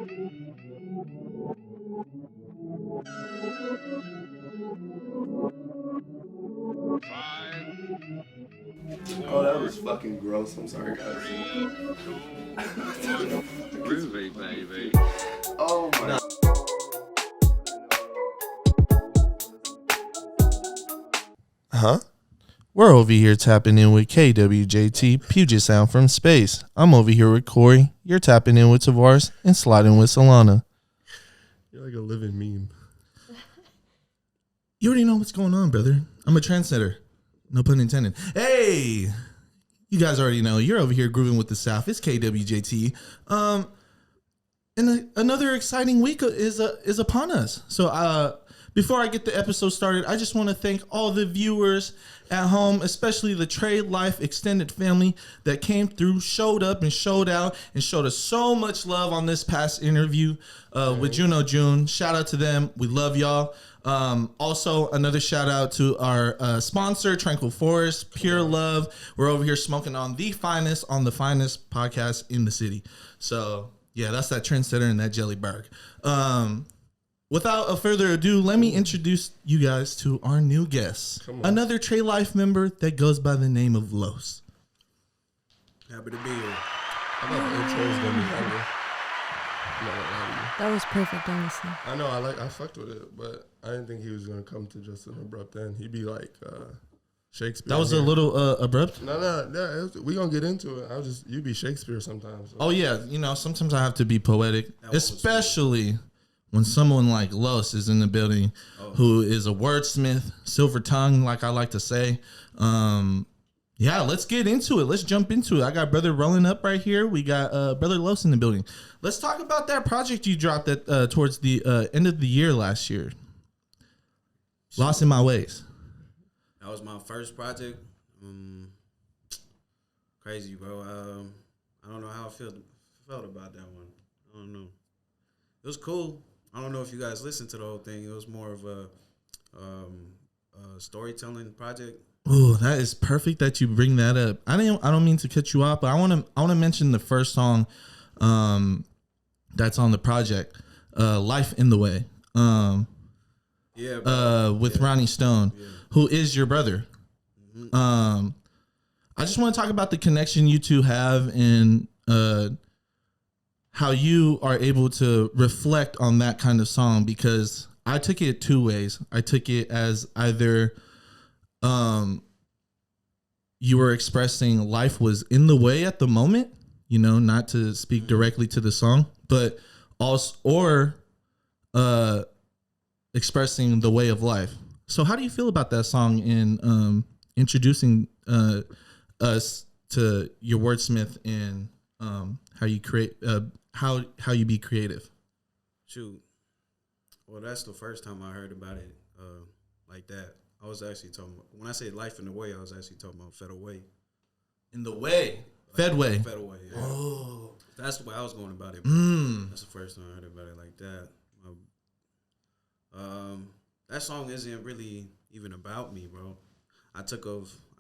Oh, that was fucking gross. I'm sorry, guys. Groovy, baby. Oh my. Huh? We're over here tapping in with KWJT, Puget Sound from space. I'm over here with Corey. You're tapping in with Tavares and sliding with Solana. You're like a living meme. You already know what's going on, brother. I'm a trendsetter. No pun intended. Hey! You guys already know. You're over here grooving with the South. It's KWJT. And another exciting week is upon us. So before I get the episode started, I just want to thank all the viewers at home, especially the Trade Life extended family that came through, showed up and showed out, and showed us so much love on this past interview with Juno June. Shout out to them. We love y'all. Also, another shout out to our sponsor, Tranquil Forest, Pure Love. We're over here smoking on the finest podcast in the city. So, yeah, that's that trendsetter and that Jellyberg. Without a further ado, let me introduce you guys to our new guest. Another Trey Life member that goes by the name of Lohst. Happy to be here. I thought the intro was gonna be better. I'm not gonna lie to you. That was perfect, honestly. I know, I fucked with it, but I didn't think he was gonna come to just an abrupt end. He'd be like Shakespeare. That was a little abrupt. No. We gonna get into it. You be Shakespeare sometimes. So. Oh yeah, sometimes I have to be poetic, especially when someone like Lohst is in the building, who is a wordsmith, silver tongue, like I like to say. Yeah, let's get into it. Let's jump into it. I got brother rolling up right here. We got brother Lohst in the building. Let's talk about that project you dropped at towards the end of the year last year. Lost in My Ways. That was my first project. Crazy, bro. I don't know how I felt about that one. I don't know. It was cool. I don't know if you guys listened to the whole thing. It was more of a storytelling project. Oh, that is perfect that you bring that up. I don't mean to cut you off, but I want to mention the first song that's on the project, "Life in the Way." With Ronnie Stone, who is your brother. Mm-hmm. I just want to talk about the connection you two have and how you are able to reflect on that kind of song, because I took it two ways. I took it as either you were expressing life was in the way at the moment, not to speak directly to the song, but also, or expressing the way of life. So how do you feel about that song in introducing us to your wordsmith and how you create how you be creative? Shoot. Well, that's the first time I heard about it like that. I was actually talking about, when I say life in the way, I was actually talking about Fed Away. In the way? Fed Way. Fed Away, yeah. Oh. That's the way I was going about it. That's the first time I heard about it like that. That song isn't really even about me, bro. I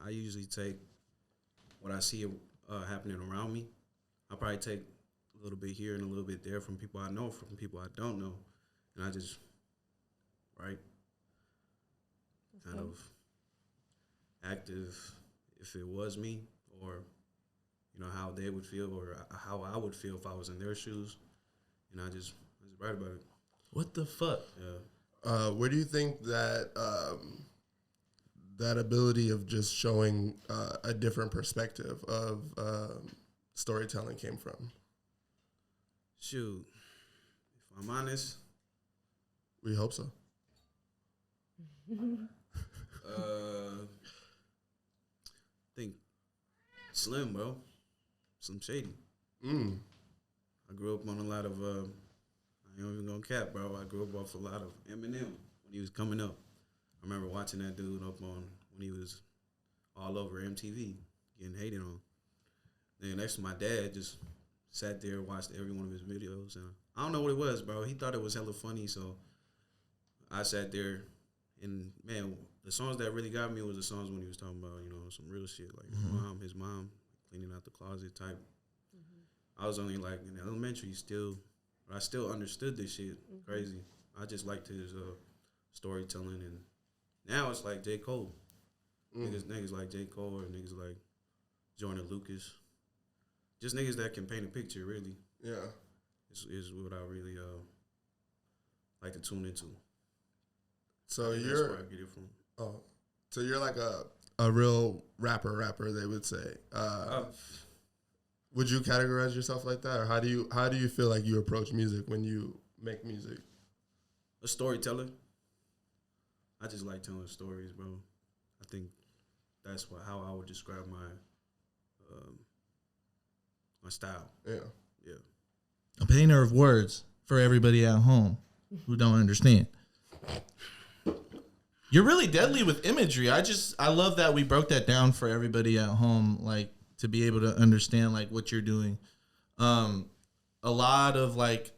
usually take what I see happening around me. I probably take a little bit here and a little bit there from people I know, from people I don't know. And I just, right? Kind of active if it was me, or how they would feel, or how I would feel if I was in their shoes, and I just write about it. What the fuck? Yeah. Where do you think that that ability of just showing a different perspective of storytelling came from? Shoot, if I'm honest, we hope so. I think Slim, bro. Slim Shady. I grew up on a lot of, I ain't even gonna cap, bro. I grew up off a lot of Eminem when he was coming up. I remember watching that dude up on, when he was all over MTV, getting hated on. Then next to my dad just sat there and watched every one of his videos. And I don't know what it was, bro. He thought it was hella funny, so I sat there. And, man, the songs that really got me was the songs when he was talking about, some real shit, like his mom cleaning out the closet type. I was only, like, in elementary still, but I still understood this shit. Crazy. I just liked his storytelling, and now it's like J. Cole. Niggas like J. Cole or niggas like Jordan Lucas. Just niggas that can paint a picture, really. Yeah. Is what I really like to tune into. So that's you're where I get it from. Oh, so you're like a real rapper, they would say. Would you categorize yourself like that, or how do you feel like you approach music when you make music? A storyteller. I just like telling stories, bro. I think that's how I would describe my my style. Yeah. Yeah. A painter of words for everybody at home who don't understand. You're really deadly with imagery. I love that we broke that down for everybody at home, like to be able to understand like what you're doing. A lot of like,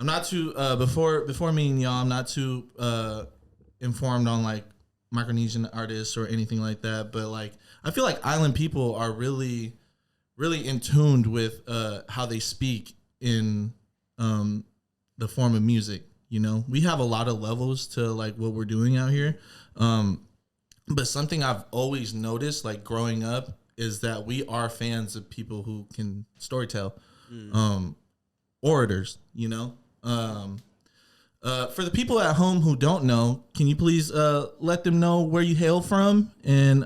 I'm not too before meeting y'all, I'm not too informed on like Micronesian artists or anything like that. But like, I feel like island people are really in tuned with how they speak in the form of music. You know, we have a lot of levels to like what we're doing out here. But something I've always noticed, like growing up, is that we are fans of people who can storytell, orators. You know, for the people at home who don't know, can you please let them know where you hail from and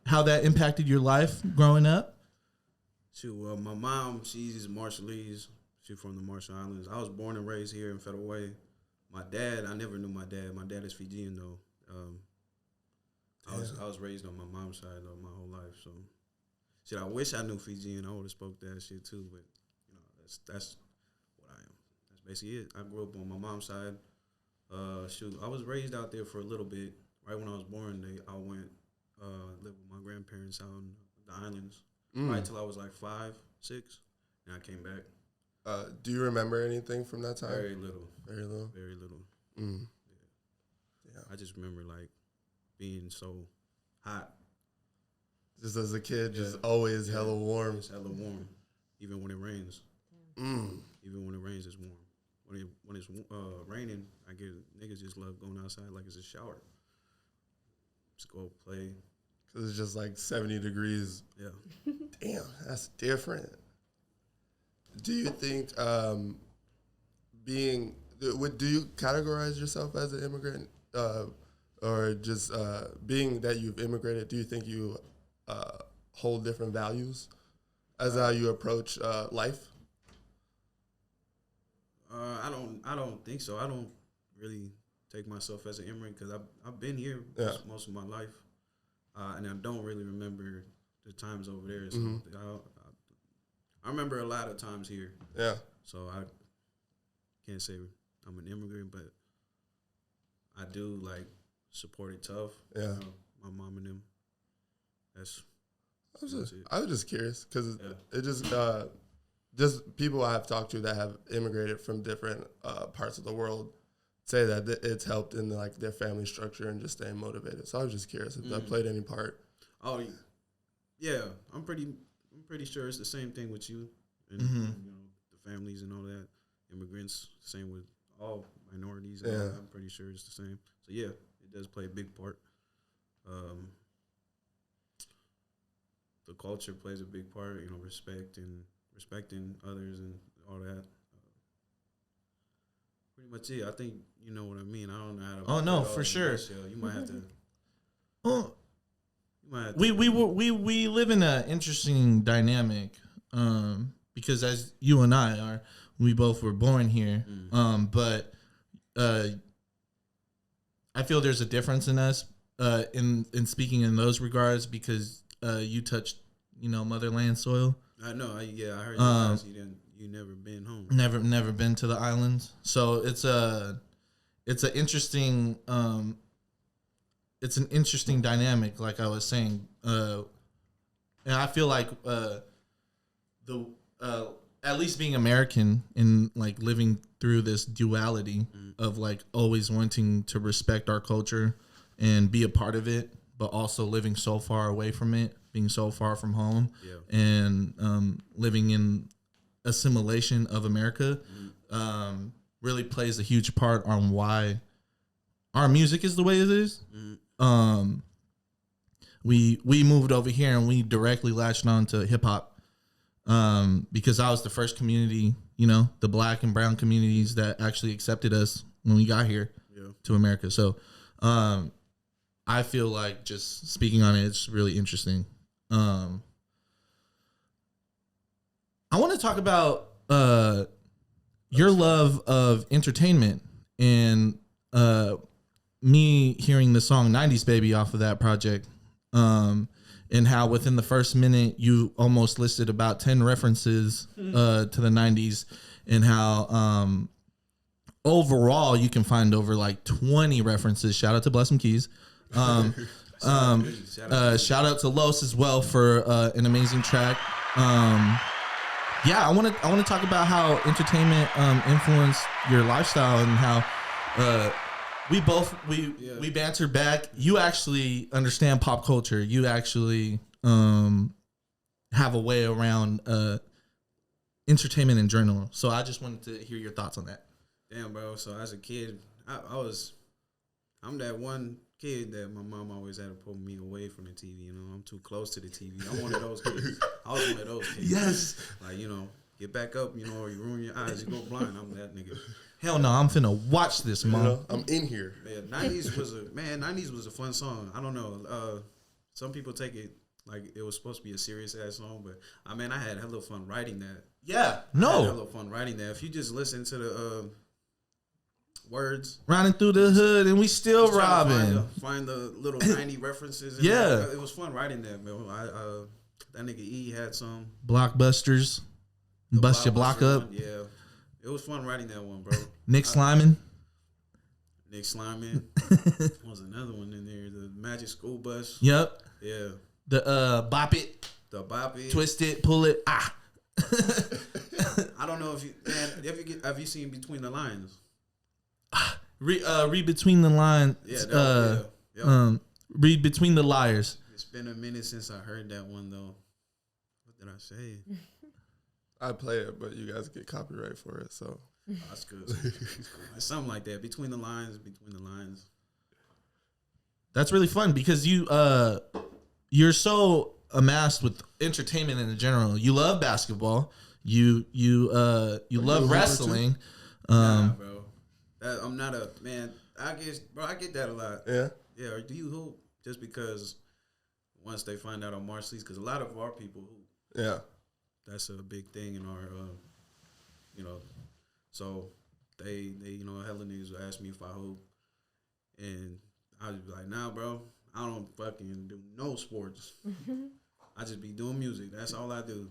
how that impacted your life growing up? Shoot, well, my mom, she's Marshallese. She's from the Marshall Islands. I was born and raised here in Federal Way. My dad, I never knew my dad. My dad is Fijian, though. I was raised on my mom's side, though, my whole life. So, shit, I wish I knew Fijian. I would have spoke that shit, too. But, you know, that's what I am. That's basically it. I grew up on my mom's side. I was raised out there for a little bit. Right when I was born, I went lived with my grandparents out on the islands. Right till I was like 5, 6, and I came back. Do you remember anything from that time? Very little. Very little? Very little. Yeah. I just remember, like, being so hot. Just as a kid, just always hella warm. It's hella warm. Even when it rains. Even when it rains, it's warm. When it's raining, I get niggas just love going outside like it's a shower. Just go play. Because it's just like 70 degrees. Yeah. Damn, that's different. Do you think do you categorize yourself as an immigrant, or just being that you've immigrated? Do you think you hold different values as how you approach life? I don't think so. I don't really take myself as an immigrant because I've been here most of my life, and I don't really remember the times over there. So I remember a lot of times here. Yeah. So I can't say I'm an immigrant, but I do like support it tough. Yeah. You know, my mom and them. I was just curious because it just people I have talked to that have immigrated from different parts of the world say that it's helped in like their family structure and just staying motivated. So I was just curious if that played any part. Oh, yeah. I'm pretty sure it's the same thing with you and you know, the families and all that. Immigrants, same with all minorities. And all that. I'm pretty sure it's the same. So yeah, it does play a big part. The culture plays a big part. You know, respecting others and all that. Pretty much it. I think you know what I mean. I don't know how to. Oh no, for sure. You might have to. We live in an interesting dynamic because as you and I are, we both were born here. But I feel there's a difference in us in speaking in those regards because you touched, you know, motherland soil. I know. I heard you never been home. Never been to the islands. So it's an interesting dynamic, like I was saying. And I feel like at least being American and like living through this duality of like always wanting to respect our culture and be a part of it, but also living so far away from it, being so far from home, and living in assimilation of America really plays a huge part on why our music is the way it is. We moved over here and we directly latched on to hip hop because that was the first community, you know, the black and brown communities that actually accepted us when we got here to America. So I feel like just speaking on it, it's really interesting. I want to talk about your love of entertainment and me hearing the song 90s Baby off of that project. And how within the first minute you almost listed about 10 references to the 90s, and how overall you can find over like 20 references. Shout out to Bless 'em Keys. Shout out to Lohst as well for an amazing track. I want to talk about how entertainment influenced your lifestyle and how we bantered back. You actually understand pop culture. You actually have a way around entertainment in general. So I just wanted to hear your thoughts on that. Damn, bro. So as a kid, I'm that one kid that my mom always had to pull me away from the TV. You know, I'm too close to the TV. I'm one of those kids. I was one of those kids. Yes. Like, you know, get back up, you know, or you ruin your eyes, you go blind. I'm that nigga. Hell no, I'm finna watch this, Mom. You know, I'm in here. Yeah, 90s was a fun song. I don't know. Some people take it like it was supposed to be a serious ass song, but I had hella fun writing that. Yeah. I had No. hella fun writing that. If you just listen to the words, Riding through the hood and we still just trying to robbing. find the little 90 references. Yeah. It was fun writing that, man. That nigga E had some. Blockbusters. Bust your block Blockbuster up. one, yeah. It was fun writing that one, bro. Nick Slyman. Nick Slyman. Was another one in there. The Magic School Bus. Yep. Yeah. The Bop It. The Bop It. Twist It. Pull It. Ah. I don't know if you, man, have you seen Between the Lines? Read Between the Lines. Yeah. Read Between the Liars. It's been a minute since I heard that one, though. What did I say? I play it, but you guys get copyright for it, so. Oh, that's good. It's something like that. Between the lines. That's really fun because you're so amassed with entertainment in general. You love basketball. You love wrestling. Nah, bro. I'm not a man. I get that a lot. Yeah. Yeah. Or do you hoop? Just because once they find out I'm Marcy's, because a lot of our people hoop. Yeah. That's a big thing in our, so they hella niggas would ask me if I hoop, and I would be like, nah, bro, I don't fucking do no sports. I just be doing music. That's all I do.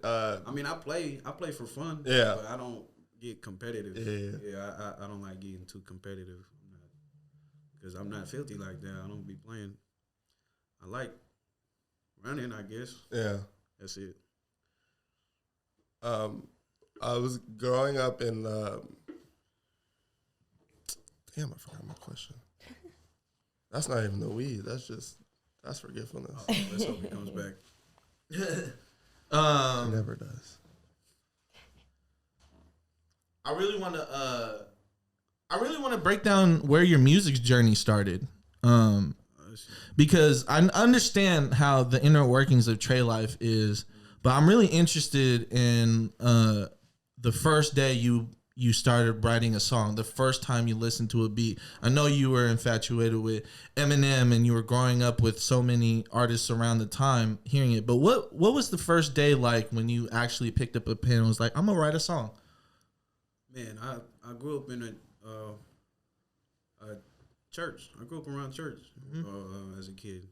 I play for fun. Yeah. But I don't get competitive. Yeah. I don't like getting too competitive because I'm not filthy like that. I don't be playing. I like running, I guess. Yeah. That's it. I was growing up in. Damn, I forgot my question. That's not even the weed. That's forgetfulness. Oh, let's hope it comes back. It never does. I really want to break down where your music journey started. Because I understand how the inner workings of Trey life is, but I'm really interested in the first day you started writing a song, the first time you listened to a beat. I know you were infatuated with Eminem and you were growing up with so many artists around the time hearing it, but what was the first day like when you actually picked up a pen and was like, I'm gonna write a song? Man, I grew up in a church. I grew up around church as a kid.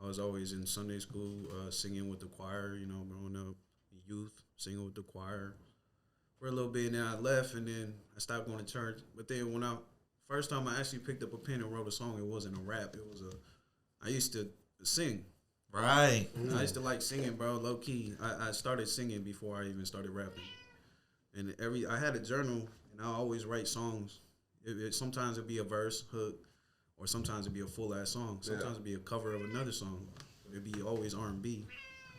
I was always in Sunday school, singing with the choir, growing up, youth, singing with the choir for a little bit, and then I left, and then I stopped going to church. But then when first time I actually picked up a pen and wrote a song, it wasn't a rap. I used to sing. Right. I used to like singing, bro, low key. I started singing before I even started rapping. And I had a journal, and I always write songs. Sometimes it'd be a verse, hook, or sometimes it'd be a full ass song. Sometimes it'd be a cover of another song. It'd be always R&B.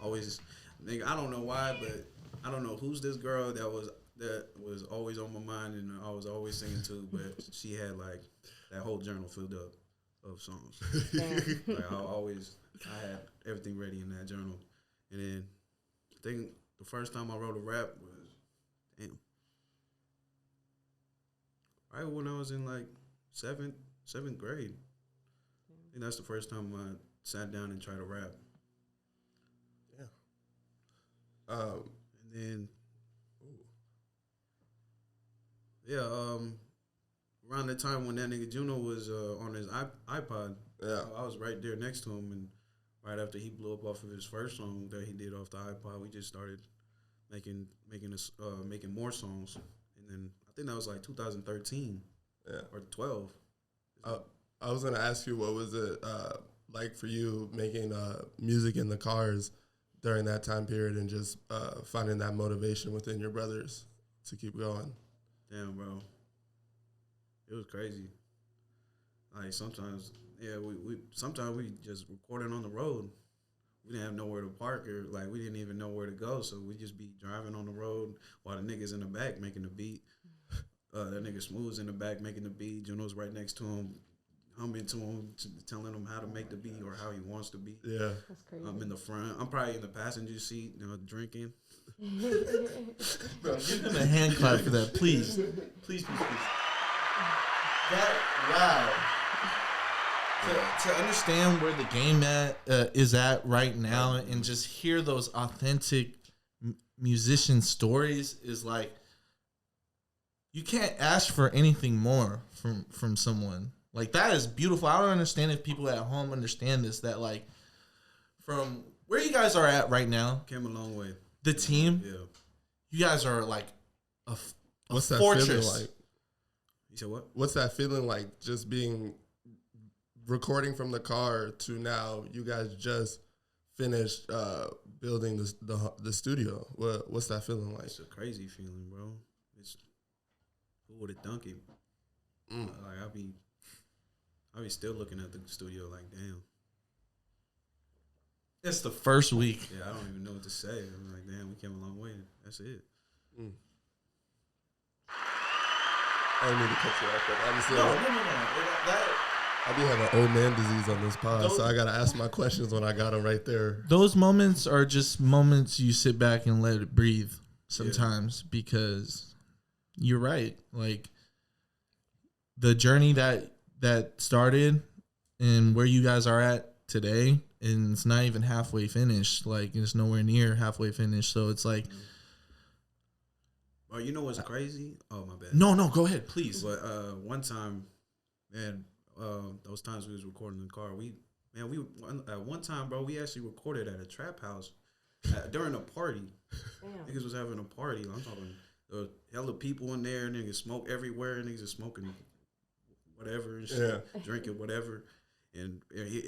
Always, nigga, I don't know why, but I don't know who's this girl that was always on my mind and I was always singing to, but she had like that whole journal filled up of songs. Like I had everything ready in that journal. And then I think the first time I wrote a rap was right when I was in like seventh grade. I think that's the first time I sat down and tried to rap. Yeah. And then around the time when that nigga Juno was on his iPod, I was right there next to him, and right after he blew up off of his first song that he did off the iPod, we just started making more songs, and then I think that was like 2013 or 12. I was gonna ask you, what was it like for you making music in the cars during that time period, and just finding that motivation within your brothers to keep going? Damn, bro, it was crazy. Like sometimes, we just recording on the road. We didn't have nowhere to park, or like we didn't even know where to go, so we just be driving on the road while the niggas in the back making the beat. That nigga Smooth's in the back making the beat. Juno's right next to him, humming to him, telling him how to make the beat or how he wants the beat. Yeah, that's crazy. I'm in the front. I'm probably in the passenger seat, drinking. Bro, give him a hand clap for that, please. Please. That, wow. To understand where the game is at right now, and just hear those authentic musician stories is like, you can't ask for anything more from someone. Like, that is beautiful. I don't understand if people at home understand this, that like, from where you guys are at right now, Came a long way. the team, Yeah. you guys are like a what's that fortress. feeling like? You said what? What's that feeling like? Just being recording from the car to now, you guys just finished building the studio. What's that feeling like? It's a crazy feeling, bro. Who would have thunk it? Like I'll be still looking at the studio like, damn. It's the first week. Yeah, I don't even know what to say. I'm like, damn, we came a long way. That's it. I don't need to cut you off, but obviously, No. I be having old man disease on this pod, so I gotta ask my questions when I got them right there. Those moments are just moments you sit back and let it breathe sometimes, because you're right. Like, the journey that started and where you guys are at today, and it's not even halfway finished. Like, it's nowhere near halfway finished. So it's like, Oh, you know what's crazy? Oh, my bad. no, go ahead, please. But one time, man, those times we was recording in the car, at one time, bro, we actually recorded at a trap house during a party. Damn. Niggas was having a party. I'm talking hella people in there, niggas smoke everywhere, niggas are smoking whatever and shit, drinking whatever. And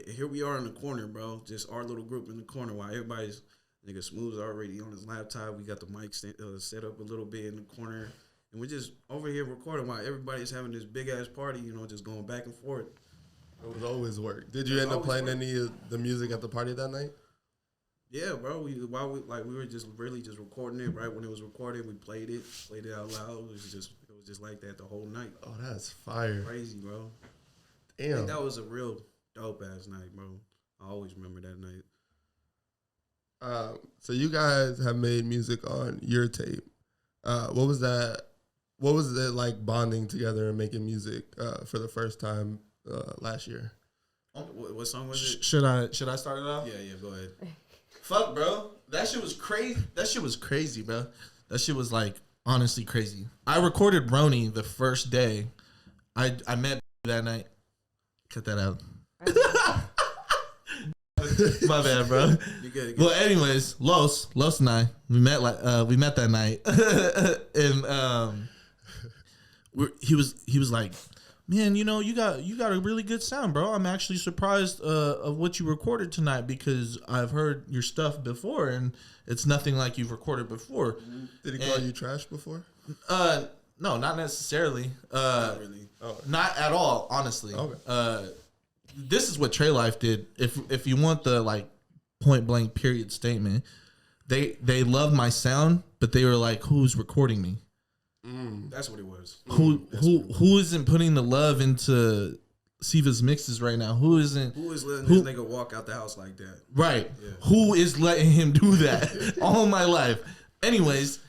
here we are in the corner, bro, just our little group in the corner while everybody's, nigga Smooth's already on his laptop. We got the mic set up a little bit in the corner. And we're just over here recording while everybody's having this big-ass party, just going back and forth. It was always work. Did you end up playing any of the music at the party that night? Yeah, bro. We were just really just recording it. Right when it was recorded, we played it out loud. It was just like that the whole night. Oh, that's fire. Crazy, bro. I Damn. think that was a real dope-ass night, bro. I always remember that night. So you guys have made music on your tape. What was that? What was it like bonding together and making music for the first time last year? What song was it? Should I start it off? Yeah, go ahead. Fuck, bro. That shit was crazy. Bro. That shit was like honestly crazy. I recorded Roni the first day. I met that night. Cut that out. My bad, bro. You good. Well, anyways, Lohst and I, we met that night, and he was like, man, you got a really good sound, bro. I'm actually surprised of what you recorded tonight, because I've heard your stuff before and it's nothing like you've recorded before. Did he call you trash before? No, not necessarily. Not really. Not at all, honestly. Okay. This is what Trey Life did. If you want the like point blank period statement, they love my sound, but they were like, "Who's recording me? That's what it was. Who isn't putting the love into Siva's mixes right now? Who is letting this nigga walk out the house like that? Right. Yeah. Who is letting him do that all my life? Anyways,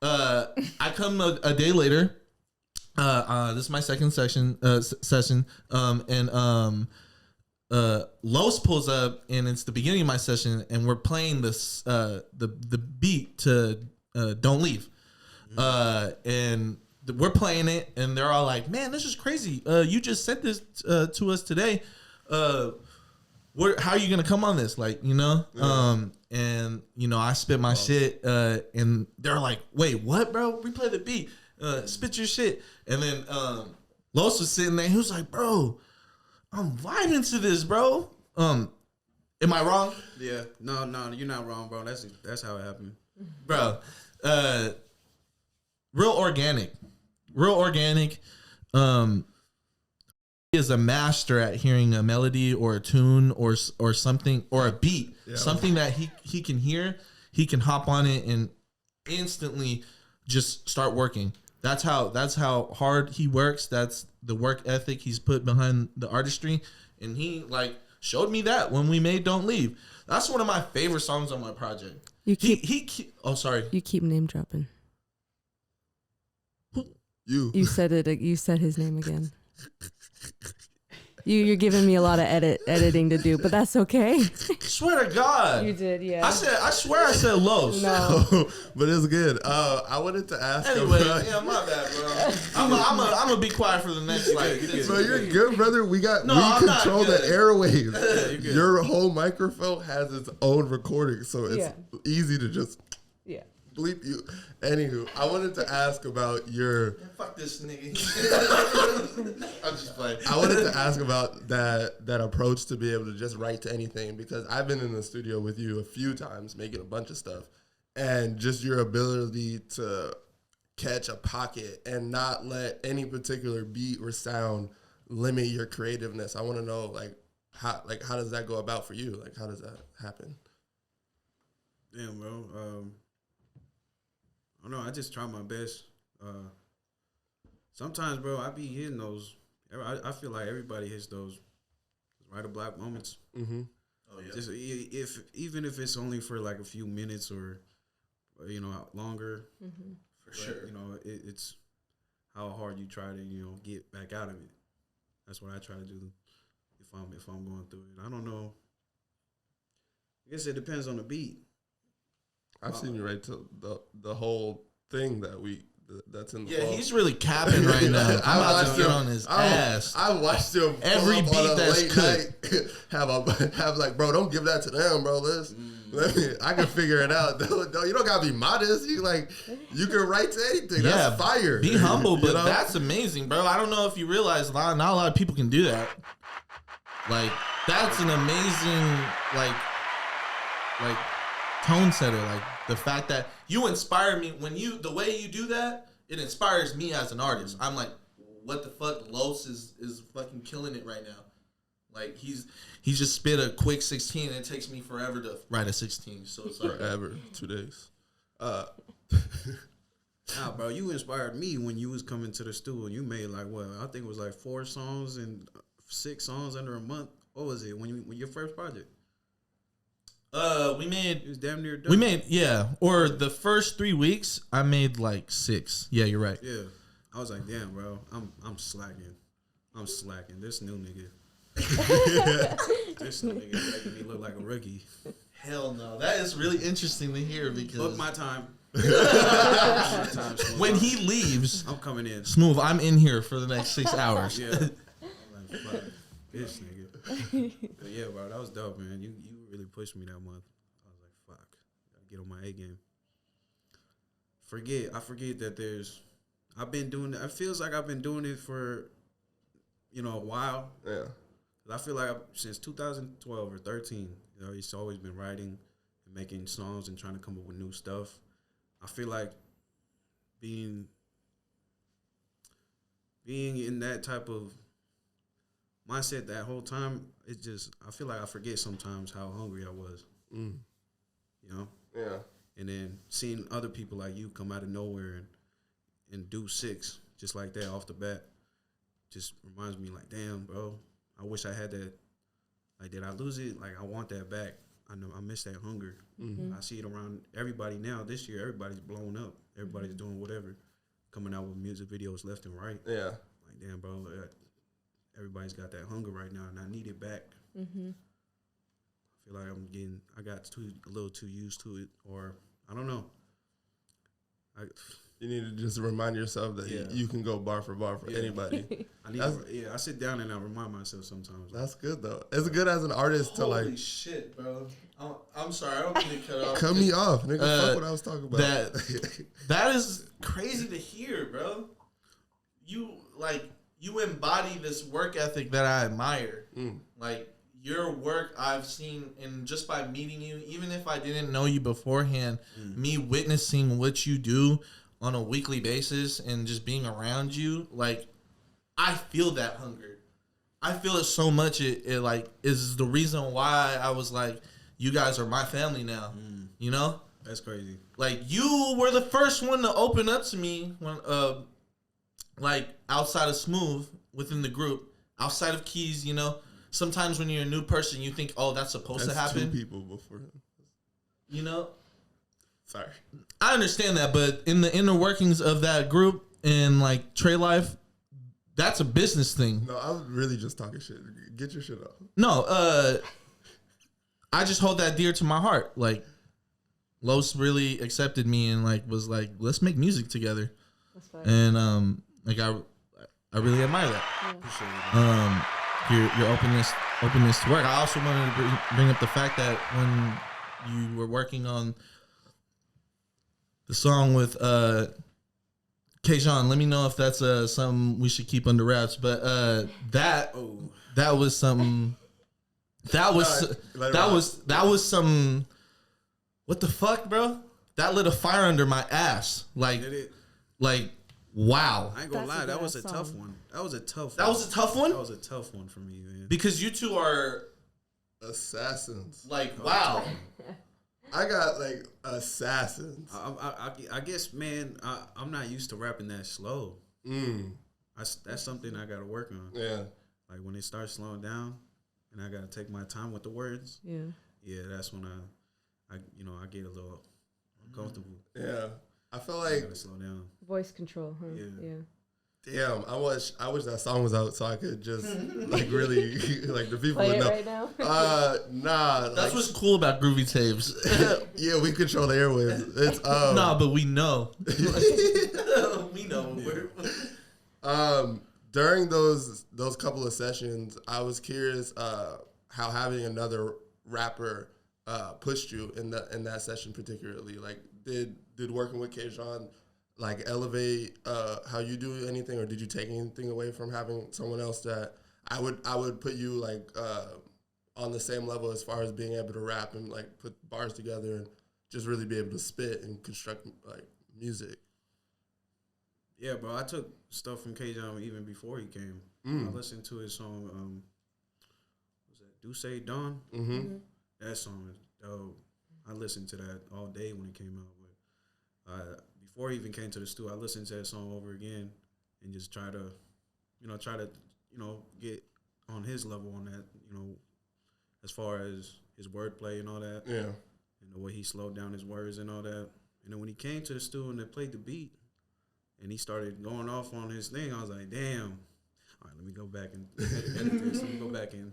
I come a day later. This is my second session. Lohst pulls up, and it's the beginning of my session, and we're playing this the beat to "Don't Leave," and we're playing it, and they're all like, "Man, this is crazy! You just sent this to us today. How are you gonna come on this? Like, you know?" And you know, I spit my shit, and they're like, "Wait, what, bro? Replay the beat. Spit your shit." And then Lohst was sitting there. He was like, "Bro, I'm vibing to this, bro. Am I wrong?" Yeah. No, you're not wrong, bro. That's how it happened, bro. Real organic. He is a master at hearing a melody or a tune or something or a beat, something that he can hear. He can hop on it and instantly just start working. That's how hard he works. That's the work ethic he's put behind the artistry, and he like showed me that when we made "Don't Leave." That's one of my favorite songs on my project. You keep name dropping. You said it. You said his name again. You're giving me a lot of editing to do, but that's okay. Swear to God, you did. Yeah. I swear I said Lohst. No, but it's good. I wanted to ask. Anyway, my bad, bro. I'm gonna be quiet for the next Bro, you're good, brother. We control the airwaves. Your whole microphone has its own recording, so it's easy to just bleep you. Anywho, I wanted to ask about your. Fuck this nigga. I'm just playing. I wanted to ask about that approach to be able to just write to anything, because I've been in the studio with you a few times making a bunch of stuff, and just your ability to catch a pocket and not let any particular beat or sound limit your creativeness. I want to know how does that go about for you? Like, how does that happen? Damn, bro. I don't know. I just try my best. Sometimes, bro, I be hitting those. I feel like everybody hits those right or black moments. Mm-hmm. Oh yeah. Just even if it's only for like a few minutes or longer. Mm-hmm. For sure. You know, it's how hard you try to get back out of it. That's what I try to do if I'm going through it. I don't know. I guess it depends on the beat. I've seen you write to the whole thing that's in the Yeah, fall. He's really capping right now. I'm about to get on his ass. I watched him every beat on a that's late cooked. night have like, bro, don't give that to them, bro. I can figure it out. You don't gotta be modest. You can write to anything. That's fire. Be humble, but that's amazing, bro. I don't know if you realize not a lot of people can do that. Like, that's an amazing like tone setter. Like, the fact that you inspire me the way you do that, it inspires me as an artist. I'm like, what the fuck? Lohst is fucking killing it right now. Like, he just spit a quick 16 and it takes me forever to write a 16. So it's like forever, 2 days. Nah, bro, you inspired me when you was coming to the studio. You made I think it was like 4 songs and 6 songs under a month. What was it when your first project? We made. It was damn near done. Or the first 3 weeks, I made like 6. Yeah, you're right. Yeah, I was like, damn, bro, I'm slacking. This new nigga. This new nigga making me look like a rookie. Hell no, that is really interesting to hear because book my time. When he leaves, I'm coming in. Smooth, I'm in here for the next 6 hours. Yeah, I'm like, fuck this nigga. But yeah, bro, that was dope, man. You really pushed me that month. I was like, fuck, gotta get on my A game. I forget that I've been doing it. It feels like I've been doing it for, a while. Yeah. I feel like since 2012 or 13, it's always been writing and making songs and trying to come up with new stuff. I feel like being in that type of mindset that whole time, I feel like I forget sometimes how hungry I was. Mm. You know? Yeah. And then seeing other people like you come out of nowhere and do 6 just like that off the bat just reminds me like, damn, bro, I wish I had that. Like, did I lose it? Like, I want that back. I know I miss that hunger. I see it around everybody now. This year, everybody's blowing up. Everybody's doing whatever, coming out with music videos left and right. Yeah. Like, damn, bro, everybody's got that hunger right now, and I need it back. I feel like I got a little too used to it, or I don't know. You need to just remind yourself that you can go bar for anybody. I sit down and I remind myself sometimes. That's good though. It's good as an artist to like. Holy shit, bro! I'm sorry, I don't mean to cut off. Cut me off, nigga. Fuck what I was talking about. That is crazy to hear, bro. You embody this work ethic that I admire. Like, your work I've seen, and just by meeting you, even if I didn't know you beforehand, me witnessing what you do on a weekly basis and just being around you, like, I feel that hunger. I feel it so much. It like is the reason why I was like, you guys are my family now. You know? That's crazy. Like, you were the first one to open up to me when, like, outside of Smooth within the group, outside of Keys, you know? Sometimes when you're a new person, you think, oh, that's supposed to happen. 2 people before him. You know? Sorry. I understand that, but in the inner workings of that group and, like, Trey Life, that's a business thing. No, I was really just talking shit. Get your shit off. No, I just hold that dear to my heart. Like, Los really accepted me and, like, was like, let's make music together. That's fine. And, like, I really admire that. Your openness to work. I also wanted to bring up the fact that when you were working on the song with K-Jean, let me know if that's something we should keep under wraps. But that was something. That was some. What the fuck, bro? That lit a fire under my ass. Like, wow. I ain't gonna lie, that was a tough one. That was a tough one for me, man. Because you two are assassins. like, wow. I got like assassins. I guess, man, I'm not used to rapping that slow. That's something I gotta work on. Yeah. Like, when it starts slowing down and I gotta take my time with the words. Yeah, that's when I get a little uncomfortable. Yeah. I feel like I gotta slow down. Voice control, huh? Yeah. Damn, I wish that song was out so I could just like really like the people Play would know. right now? Nah. That's what's cool about Groovy Tapes. Yeah, we control the airwaves. It's Nah, but we know. We know. During those couple of sessions, I was curious how having another rapper pushed you in that session particularly. Like, did working with K-Jean like elevate how you do anything, or did you take anything away from having someone else that I would put you like on the same level as far as being able to rap and like put bars together and just really be able to spit and construct like music? Yeah, bro, I took stuff from K-Jean even before he came. I listened to his song, was that Do Say Dawn? That song is dope. I listened to that all day when it came out. But before he even came to the studio, I listened to that song over again and just try to get on his level on that, as far as his wordplay and all that. Yeah. And the way he slowed down his words and all that. And then when he came to the studio and they played the beat and he started going off on his thing, I was like, damn. All right, let me go back and edit this. Let me go back and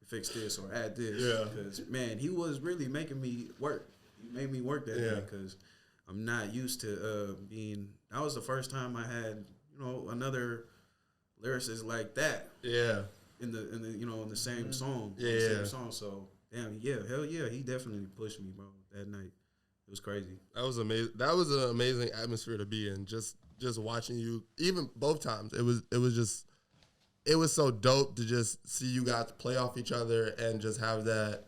fix this or add this. Yeah. Because, man, he was really making me work. He made me work that day because I'm not used to being. That was the first time I had, another lyricist like that. Yeah. In the same song. Yeah. The same song. So damn, hell yeah, he definitely pushed me, bro. That night, it was crazy. That was amazing. That was an amazing atmosphere to be in. Just watching you, even both times. It was so dope to just see you guys play off each other and just have that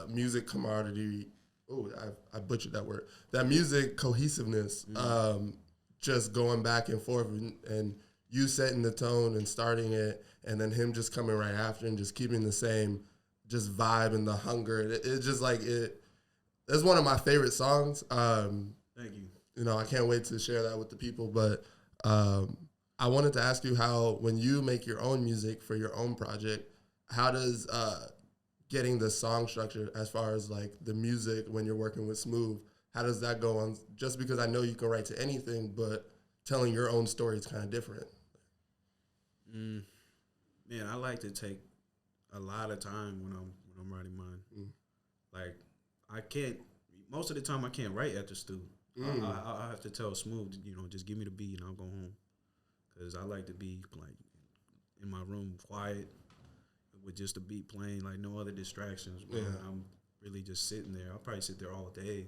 music camaraderie. Oh, I butchered that word. That music cohesiveness, just going back and forth, and you setting the tone and starting it, and then him just coming right after and just keeping the same just vibe and the hunger. It's just like it. it's one of my favorite songs. Thank you. You know, I can't wait to share that with the people. But I wanted to ask you how, when you make your own music for your own project, how does getting the song structure as far as like the music when you're working with Smooth, how does that go on? Just because I know you can write to anything, but telling your own story is kind of different. Man, I like to take a lot of time when I'm writing mine. Like, I can't. Most of the time, I can't write at the studio. I have to tell Smooth, you know, just give me the beat and I'll go home, because I like to be like in my room, quiet, with just the beat playing, like no other distractions. Bro. I'm really just sitting there. I'll probably sit there all day,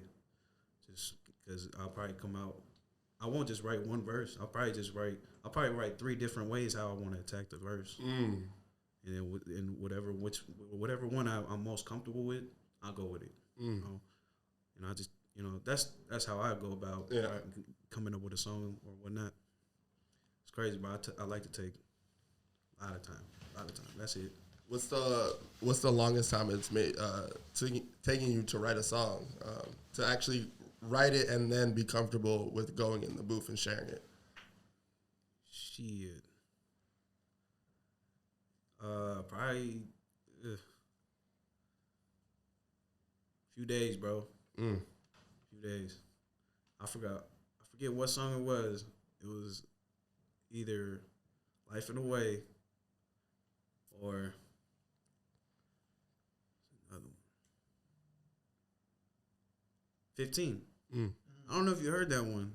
just because I'll probably come out. I won't just write one verse. I'll probably write 3 different ways how I want to attack the verse. And then whatever one I'm most comfortable with, I'll go with it. You know? And I just, you know, that's how I go about coming up with a song or whatnot. It's crazy, but I like to take a lot of time. That's it. What's the longest time it's made taking you to write a song, to actually write it and then be comfortable with going in the booth and sharing it? Shit. Probably a few days, bro. Few days. I forget what song it was. It was either Life in a Way or another one. 15. I don't know if you heard that one.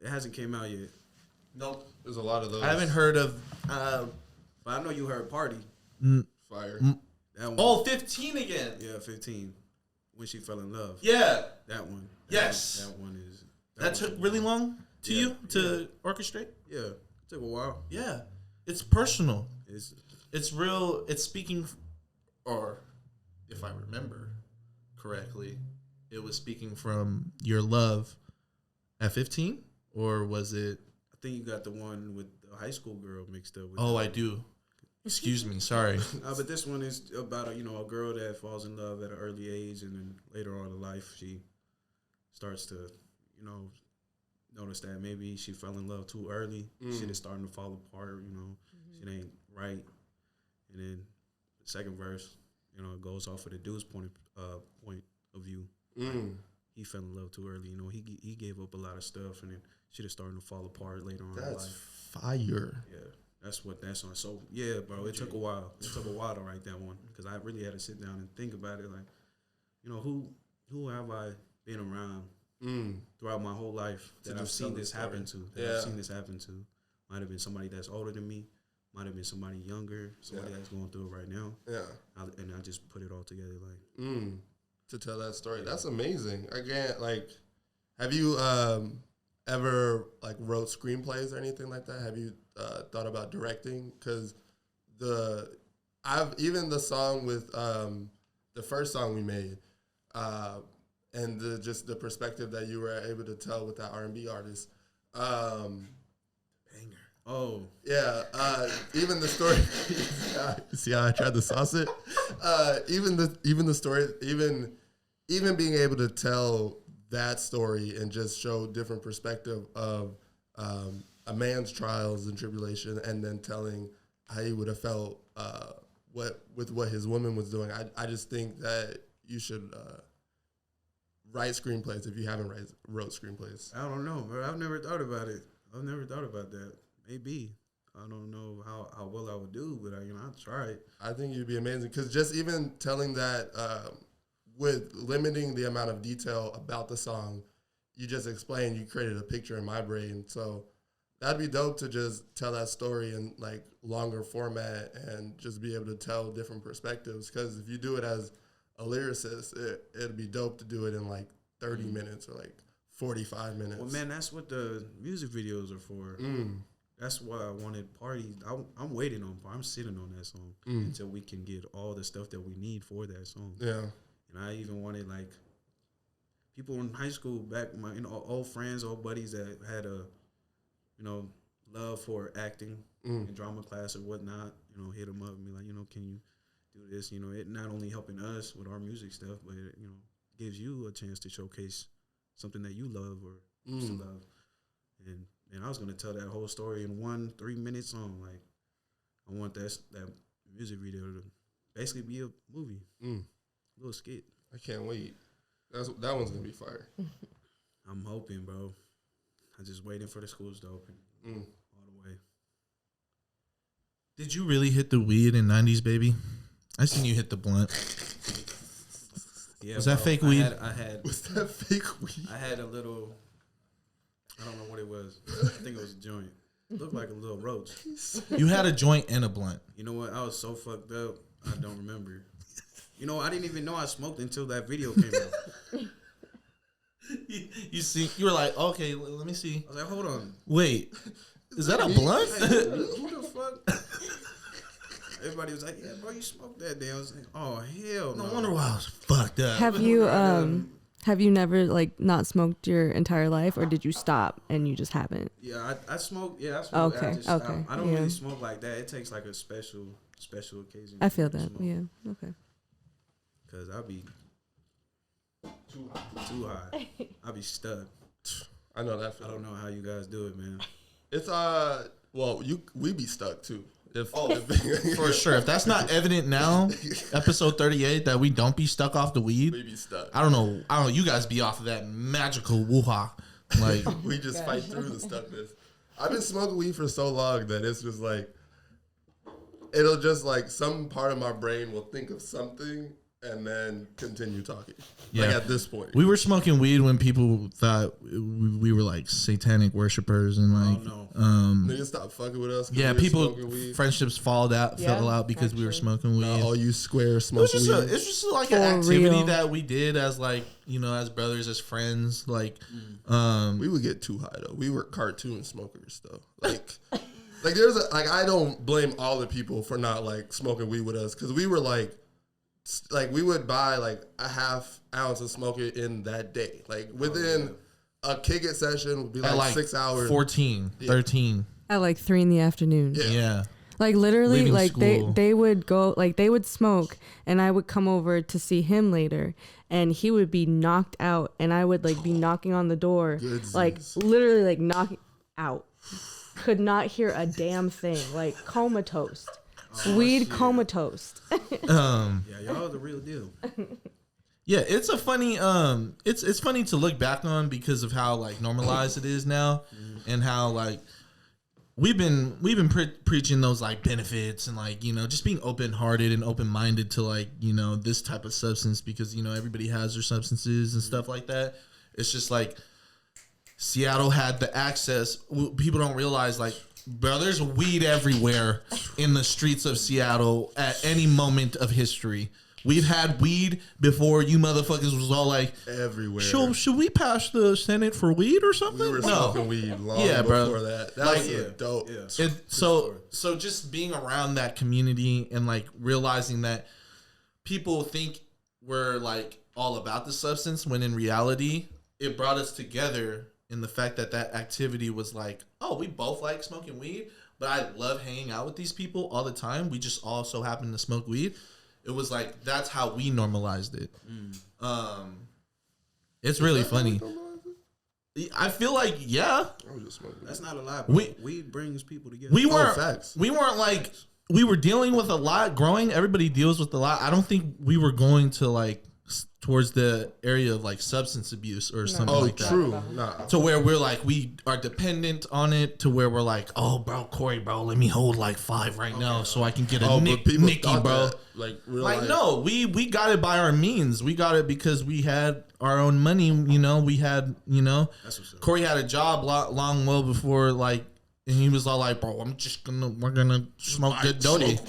It hasn't came out yet. Nope. There's a lot of those. I haven't heard of. But I know you heard Party. Fire. That one. Oh, 15 again. Yeah, 15. When She Fell in Love. Yeah. That one. Yes. That one is. That took really long to you to orchestrate? Yeah. It took a while. Yeah. It's personal. It's real. It's speaking, or if I remember correctly, it was speaking from your love at 15? Or was it? I think you got the one with the high school girl mixed up with. Oh, I do. Excuse me. Sorry. But this one is about a girl that falls in love at an early age, and then later on in life she starts to notice that maybe she fell in love too early. Shit is starting to fall apart. Shit ain't right. And then the second verse, it goes off of the dude's point of view. He fell in love too early. He gave up a lot of stuff, and then shit is starting to fall apart later on in life. That's fire. Yeah. That's what that's on. So, yeah, bro, it took a while. It took a while to write that one, because I really had to sit down and think about it. Like, who have I been around throughout my whole life that I've seen this happen to? I've seen this happen to. Might have been somebody that's older than me. Might have been somebody younger. Somebody that's going through it right now. Yeah. And I just put it all together, like. To tell that story. That's amazing. Again, like, have you ever, like, wrote screenplays or anything like that? Have you thought about directing? Because even the song with the first song we made, and just the perspective that you were able to tell with that R&B artist. Banger. Oh yeah. Even the story. See how I tried to sauce it. Even the story. Even being able to tell that story and just show different perspective of a man's trials and tribulation, and then telling how he would have felt what his woman was doing. I just think that you should write screenplays if you haven't wrote screenplays. I don't know, bro. I've never thought about it. I've never thought about that. Maybe. I don't know how well I would do, but I'll try it. I think you'd be amazing, because just even telling that with limiting the amount of detail about the song, you just explained, you created a picture in my brain. So that'd be dope to just tell that story in like longer format and just be able to tell different perspectives. Because if you do it as a lyricist, it'd be dope to do it in like 30 minutes or like 45 minutes. Well, man, that's what the music videos are for. That's why I wanted Party. I'm waiting on. I'm sitting on that song until we can get all the stuff that we need for that song. Yeah. And I even wanted, like, people in high school back, my old friends, old buddies that had a, love for acting in drama class or whatnot. Hit them up and be like, can you do this. You know, it not only helping us with our music stuff, but it, you know, gives you a chance to showcase something that you love or used to love. And I was gonna tell that whole story in 1 3-minute song. Like, I want that music video to basically be a movie, a little skit. I can't wait. That one's gonna be fire. I'm hoping, bro. I'm just waiting for the schools to open all the way. Did you really hit the weed in 90s, baby? I seen you hit the blunt. Yeah, was that fake weed? Was that fake weed? I had a little, I don't know what it was. I think it was a joint. It looked like a little roach. You had a joint and a blunt. You know what? I was so fucked up, I don't remember. You know, I didn't even know I smoked until that video came out. You see, you were like, okay, let me see. I was like, hold on. Wait, is that a blunt? Hey, who the fuck? Everybody was like, yeah, bro, you smoked that day. I was like, oh, hell no. No wonder why I was fucked up. Have you never like not smoked your entire life, or did you stop and you just haven't? Yeah, I smoke. Yeah, I smoke. Okay, I just stopped. okay, I don't yeah. really smoke like that. It takes like a special occasion. I feel to that. smoke. Yeah. Okay. Cause I'll be too high. I'll be stuck. I know that I feeling. don't know how you guys do it, man. It's we be stuck too. For sure. If that's not evident now, episode 38, that we don't be stuck off the weed. We be stuck. I don't know. You guys be off of that magical woo-ha. Like, we just fight through the stuckness. I've been smoking weed for so long that it's just like, it'll just like some part of my brain will think of something and then continue talking. Yeah. Like at this point. we were smoking weed when people thought we were like satanic worshipers and like, Niggas stop fucking with us. yeah, people, friendships fell out because we were smoking weed. All you square It smoke was just weed. it's just like For an activity real. that we did as like, you know, as brothers, as friends. Like, We would get too high though. We were cartoon smokers though. Like there's I don't blame all the people for not like smoking weed with us because we were like we would buy like a half ounce of smoke it in that day. Like within a kick it session would be at like 6 hours. 14, 13. At like 3 PM. Yeah. Like literally, Leaving like school. they would go, like they would smoke, and I would come over to see him later, and he would be knocked out, and I would like be knocking on the door, like literally like knocking out. Could not hear a damn thing, like comatose, weed comatose. Yeah, y'all the real deal. Yeah, it's a funny it's funny to look back on because of how like normalized it is now and how like we've been preaching those like benefits and like, you know, just being open-hearted and open-minded to like, you know, this type of substance because, you know, everybody has their substances and stuff like that. It's just like Seattle had the access. People don't realize like, bro, there's weed everywhere in the streets of Seattle at any moment of history. We've had weed before you motherfuckers was all like everywhere. Should we pass the Senate for weed or something? We were smoking weed long before that. That Like, was dope. Yeah. So just being around that community and like realizing that people think we're like all about the substance when in reality it brought us together in the fact that activity was like, oh, we both like smoking weed, but I love hanging out with these people all the time. We just also happen to smoke weed. It was like that's how we normalized it. It's really funny. I feel like I was just smoking. That's not a lie, bro. Weed brings people together. We weren't facts. We weren't like we were dealing with a lot growing. Everybody deals with a lot. I don't think we were going to like towards the area of like substance abuse or something like that. True. Nah. To where we're like we are dependent on it. To where we're like, oh, bro, Corey, bro, let me hold like 5 right now so I can get a Nicky, bro. That, like no, we got it by our means. We got it because we had our own money. You know, we had That's what's up. Corey had a job long well before like. And he was all like, bro, we're gonna smoke good dotty.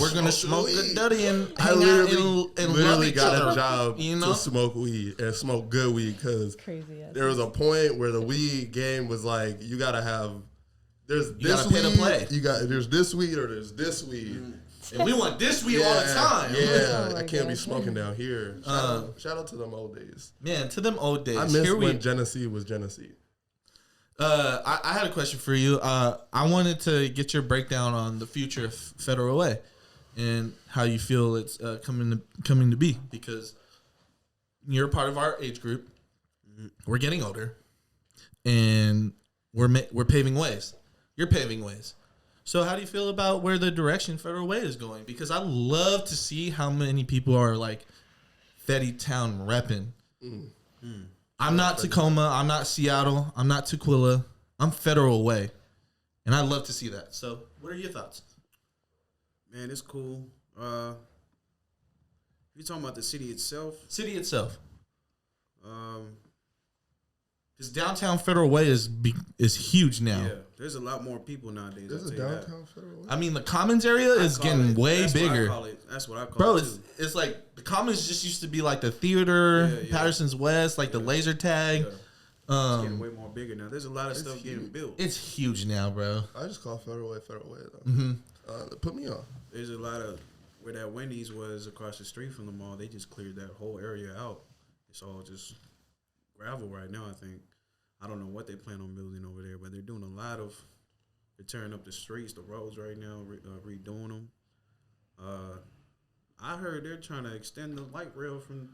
We're gonna smoke good dotty and I hang out and love literally each got other, a job you know? to smoke weed and smoke good weed because Crazy. there was a point where the weed game was like, you gotta have, there's You this gotta pay to weed, play. there's this weed or there's this weed. And we want this weed all the time. Yeah, Oh my I can't be gosh. smoking down here. Shout out to them old days. Man, to them old days. I miss Here when Genesee was Genesee. I had a question for you. I wanted to get your breakdown on the future of Federal Way. and how you feel it's coming to be, because you're part of our age group. We're getting older, and we're paving ways. You're paving ways. So how do you feel about where the direction Federal Way is going? Because I love to see how many people are like Fetty Town repping. I'm not Tacoma. I'm not Seattle. I'm not Tukwila. I'm Federal Way. And I love to see that. So what are your thoughts? Man, it's cool. You talking about the city itself? City itself. Because downtown Federal Way is huge now. Yeah, there's a lot more people nowadays. There's a downtown Federal Way. I mean, the Commons area is getting way bigger. That's what I call Bro, it. Bro, it's like the Commons just used to be like the theater, Patterson's West, like the laser tag. Yeah. It's getting way more bigger now. There's a lot of stuff getting built. It's huge now, bro. I just call Federal Way though. Put me on. There's a lot of where that Wendy's was across the street from the mall. They just cleared that whole area out. It's all just gravel right now, I think. I don't know what they plan on building over there, but they're doing a lot of. They're tearing up the streets, the roads right now, redoing them. I heard they're trying to extend the light rail from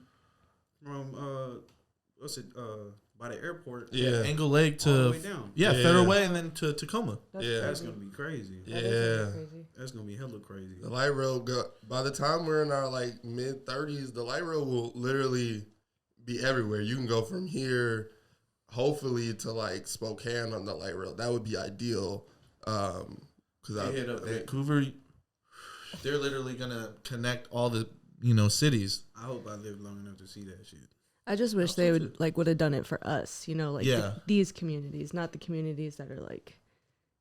by the airport. Yeah, Angle Lake all the to way down. Federal Way, and then to Tacoma. That's gonna be crazy. That's gonna be hella crazy. The light rail by the time we're in our like mid 30s, the light rail will literally be everywhere. You can go from here, hopefully, to like Spokane on the light rail. That would be ideal. Because I hit up Vancouver. They're literally gonna connect all the cities. I hope I live long enough to see that shit. I just wish they would have done it for us, these communities, not the communities that are like,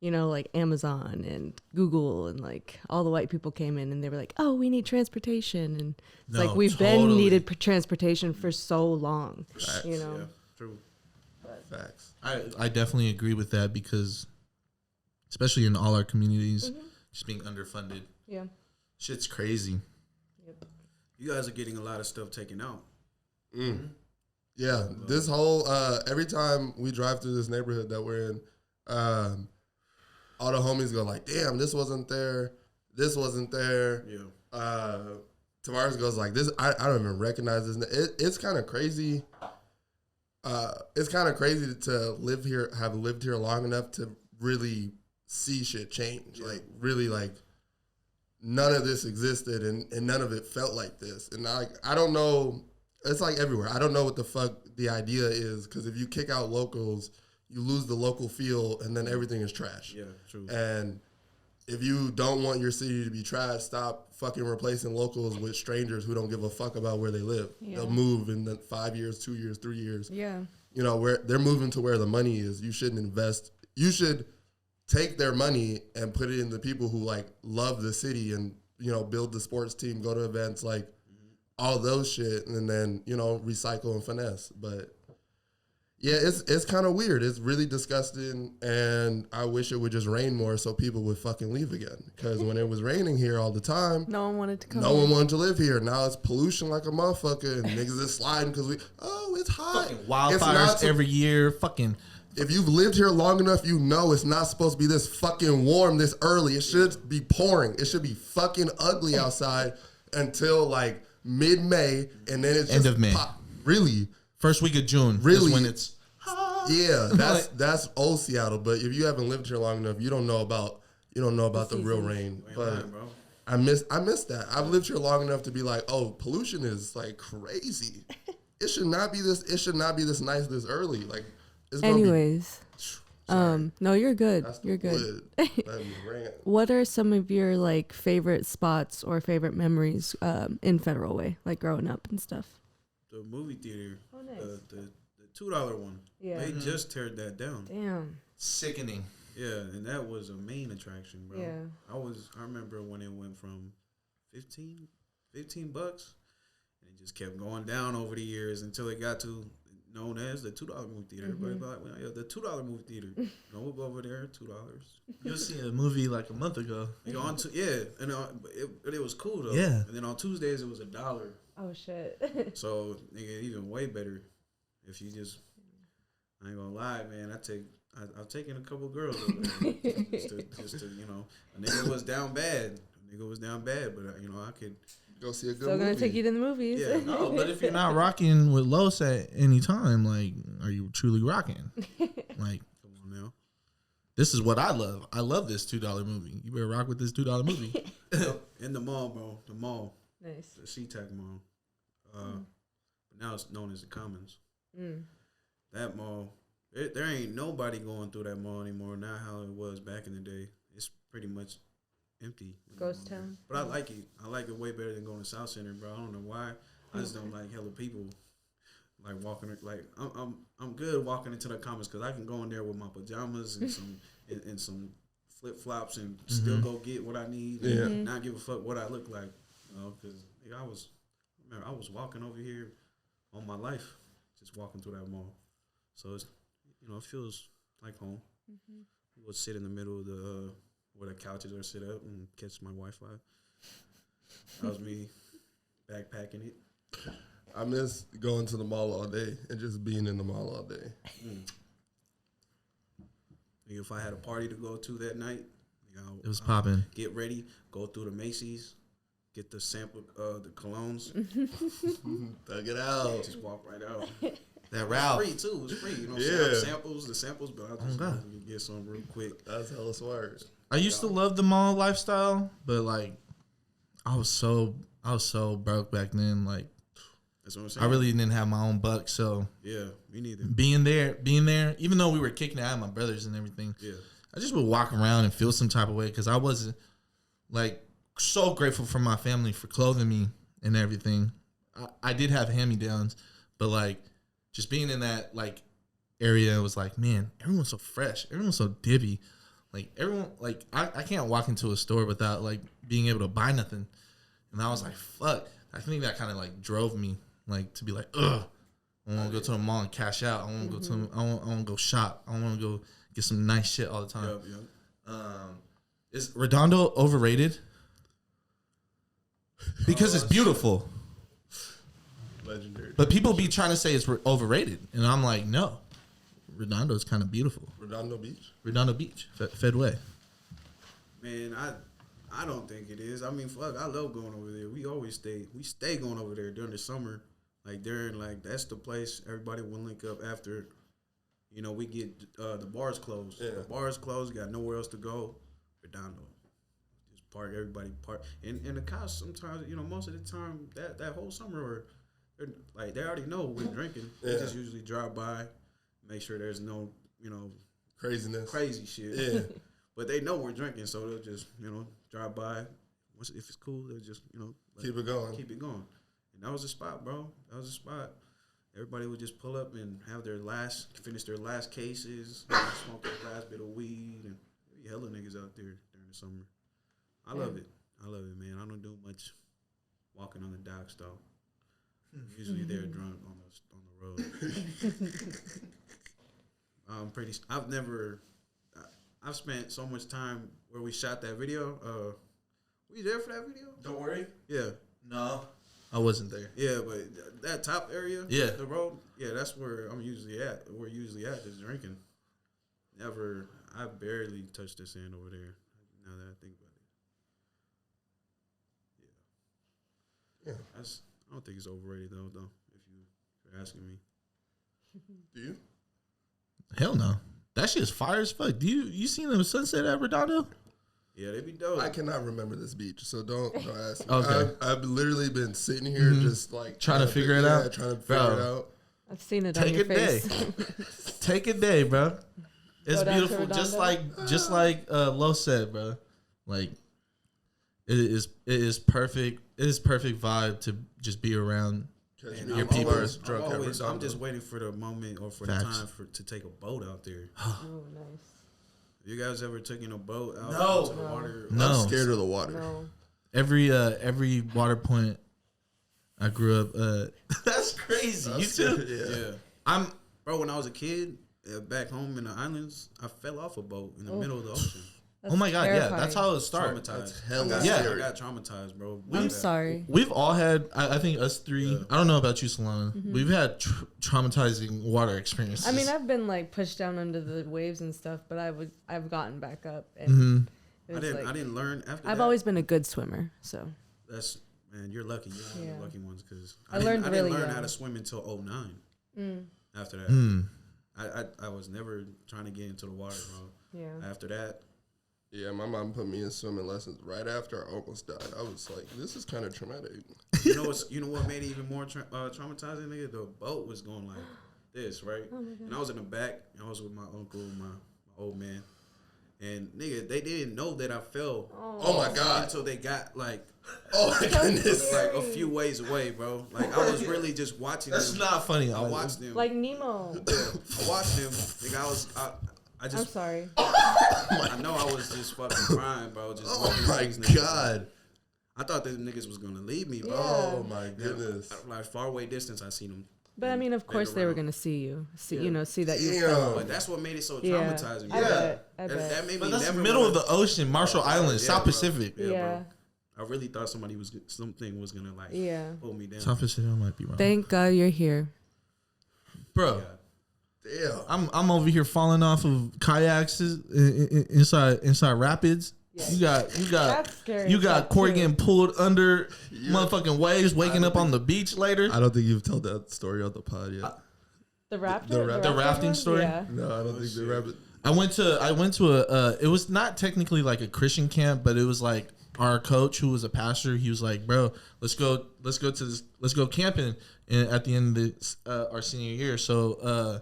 like Amazon and Google, and like all the white people came in and they were like, oh, we need transportation, and it's like we've been needed transportation for so long. Facts. Yeah, true. Facts. I definitely agree with that, because especially in all our communities, just being underfunded. Yeah. Shit's crazy. Yep. You guys are getting a lot of stuff taken out. Yeah, this whole every time we drive through this neighborhood that we're in, all the homies go like, damn, this wasn't there. Yeah. Tavares goes like, this, I don't even recognize this. It's kind of crazy. It's kind of crazy to have lived here long enough to really see shit change. Like, really, like, none of this existed and none of it felt like this. And I don't know. It's like everywhere. I don't know what the fuck the idea is, because if you kick out locals, you lose the local feel, and then everything is trash. Yeah, true. And if you don't want your city to be trash, stop fucking replacing locals with strangers who don't give a fuck about where they live. Yeah. They'll move in 5 years, 2 years, 3 years. Yeah. Where they're moving to where the money is. You shouldn't invest. You should take their money and put it in the people who like love the city and, build the sports team, go to events, like all those shit, and then, recycle and finesse. But yeah, it's kind of weird. It's really disgusting, and I wish it would just rain more so people would fucking leave again. Because when it was raining here all the time, no one wanted to come. No one wanted to live here. Now it's pollution like a motherfucker, and niggas is sliding because it's hot. Fucking wildfires every year. Fucking. If you've lived here long enough, it's not supposed to be this fucking warm this early. It should be pouring. It should be fucking ugly outside until like mid-May, and then it's end of May. Really? First week of June. Really? Is when it's. Yeah, that's old Seattle. But if you haven't lived here long enough, you don't know about the real rain. But I miss that. I've lived here long enough to be like, oh, pollution is like crazy. It should not be this. It should not be this nice this early. Like, it's anyways. No, you're good. You're good. What are some of your like favorite spots or favorite memories in Federal Way, like growing up and stuff? The movie theater. Oh, nice. The $2 one. Yeah. They just teared that down. Damn. Sickening. Yeah, and that was a main attraction, bro. Yeah. I remember when it went from $15 and it just kept going down over the years until it got to known as the $2 movie theater. Everybody like, well, yeah, the $2 movie theater. We'll go over there, $2. You'll see a movie like a month ago. And it was cool though. Yeah. And then on Tuesdays it was $1. Oh shit. So nigga, even way better if you just. I ain't gonna lie, man. I've taken a couple girls over there just to a nigga was down bad. nigga was down bad, but I could Go see a good Still movie. gonna take you to the movies. Yeah, No, but if you're not rocking with Los at any time, like, are you truly rocking? Like, come on now. this is what I love. I love this $2 movie. You better rock with this $2 movie. In the mall, bro. The mall, Nice. the SeaTac Mall. But now it's known as the Commons. That mall, there ain't nobody going through that mall anymore. Not how it was back in the day. It's pretty much empty. Ghost town. But I like it. I like it way better than going to South Center, bro. I don't know why. I just don't like hella people. Like walking, like I'm good walking into the Commons because I can go in there with my pajamas and some flip flops and still go get what I need. And not give a fuck what I look like. Because I was walking over here all my life, just walking through that mall. So it's it feels like home. We would sit in the middle of the where the couches are set up and catch my Wi-Fi. That was me backpacking it. I miss going to the mall all day and just being in the mall all day. If I had a party to go to that night, It was popping. Get ready, go through the Macy's, get the sample, the colognes, Thug it out. just walk right out. That It's Ralph. free too. It's free. Yeah. The samples, but I just get some real quick. That's hella smart. I used to love the mall lifestyle, but like, I was so broke back then. Like, That's what I'm saying. I really didn't have my own buck, so Yeah, me neither. being there, even though we were kicking it out of my brothers and everything, Yeah. I just would walk around and feel some type of way because I wasn't like so grateful for my family for clothing me and everything. I did have hand-me-downs, but like just being in that like area, it was like, man, everyone's so fresh, everyone's so dippy. Like everyone, like I can't walk into a store without like being able to buy nothing, and I was like, fuck. I think that kind of like drove me like to be like, ugh. I want to go to the mall and cash out. I want to go to. I want to go shop. I want to go get some nice shit all the time. Yep. Is Redondo overrated? Because it's beautiful, Legendary. but people be trying to say it's overrated, and I'm like, no. Redondo is kind of beautiful. Redondo Beach? Redondo Beach, Fedway. Man, I don't think it is. I mean, fuck, I love going over there. We stay going over there during the summer. Like that's the place everybody will link up after, we get the bars closed. Yeah. The bars closed, got nowhere else to go. Redondo. Just park, everybody park. And the cops sometimes, most of the time, that whole summer, they already know we're drinking. They just usually drive by, make sure there's no, Craziness. crazy shit. Yeah. But they know we're drinking, so they'll just, drive by. If it's cool, they'll just, Keep it going. Keep it going. And that was the spot, bro. That was the spot. Everybody would just pull up and have finish their last cases, smoke their last bit of weed, and there be hella niggas out there during the summer. I love it. I love it, man. I don't do much walking on the docks, though. I'm usually there drunk on the road. I've spent so much time where we shot that video. Were you there for that video? Don't worry. Yeah. No, I wasn't there. Yeah, but that top area, Yeah. the road, that's where I'm usually at. We're usually at, just drinking. I barely touched the sand over there, now that I think about it. Yeah. I don't think it's overrated, though, if you're asking me. Do you? Hell no. That shit is fire as fuck. You seen the sunset at Redondo? Yeah, they be dope. I cannot remember this beach, so don't ask me. Okay. I've literally been sitting here just like Trying to figure it out? Trying to figure it out. I've seen it on Take your a day. face. Take a day, bro. It's Go down to beautiful, Redondo? just like Lo said, bro. Like it is perfect. It is perfect vibe to just be around. And your I'm people always- are drunk I'm at always- I'm Redondo. just waiting for the moment or for Facts. the time to take a boat out there. Oh, nice. You guys ever taken a boat out No. into the water? No. I'm scared of the water. No. Every water point I grew up. That's crazy. You too? Yeah. Bro, when I was a kid, back home in the islands, I fell off a boat in the middle of the ocean. Oh my god, yeah. terrifying. That's how it started. Traumatized. hella I scary. got traumatized, bro. I'm sorry. We've all had. I think us three. Yeah. I don't know about you, Solana. We've had traumatizing water experiences. I mean, I've been like pushed down under the waves and stuff, but I've gotten back up, and I didn't learn after. I've always been a good swimmer, so That's man, you're lucky. You're one of the lucky ones because I didn't learn how to swim until 2009. After that, I was never trying to get into the water, bro. Yeah. After that, Yeah, my mom put me in swimming lessons right after I almost died. I was like, this is kind of traumatic. you know what made it even more traumatizing, nigga? The boat was going like this, right? Oh my God. And I was in the back. I was with my uncle, my old man, and nigga, they didn't know that I fell. Oh my God. Until they got like, Oh my goodness. like a few ways away, bro. Like I was really just watching. That's them. not funny. I watched them. Like Nemo. I watched them. Nigga, I I'm just. sorry. I know I was just fucking crying, bro. Just Oh my God. I thought the niggas was gonna leave me, bro. Oh my goodness. Like far away distance, I seen them. But I mean, of course, they were gonna see you. See that you Damn. fell. But that's what made it so Yeah. traumatizing. I bet. That made But me that's never middle of wanna- the ocean, Marshall Islands, South bro. Pacific. Yeah, Yeah. bro. I really thought something was gonna like Yeah. pull me down. South Pacific, I might be wrong. Thank God you're here. Bro, Damn. I'm over here falling off of kayaks inside rapids. Yeah. That's scary You got stuff, Corey too. getting pulled under motherfucking waves, waking up on the beach later. I don't think you've told that story on the pod yet. The raptor. The rafting one? story? Yeah. No, I don't think the rabbit. I went to a it was not technically like a Christian camp, but it was like our coach who was a pastor. He was like, "Bro, let's go camping." And at the end of our senior year, so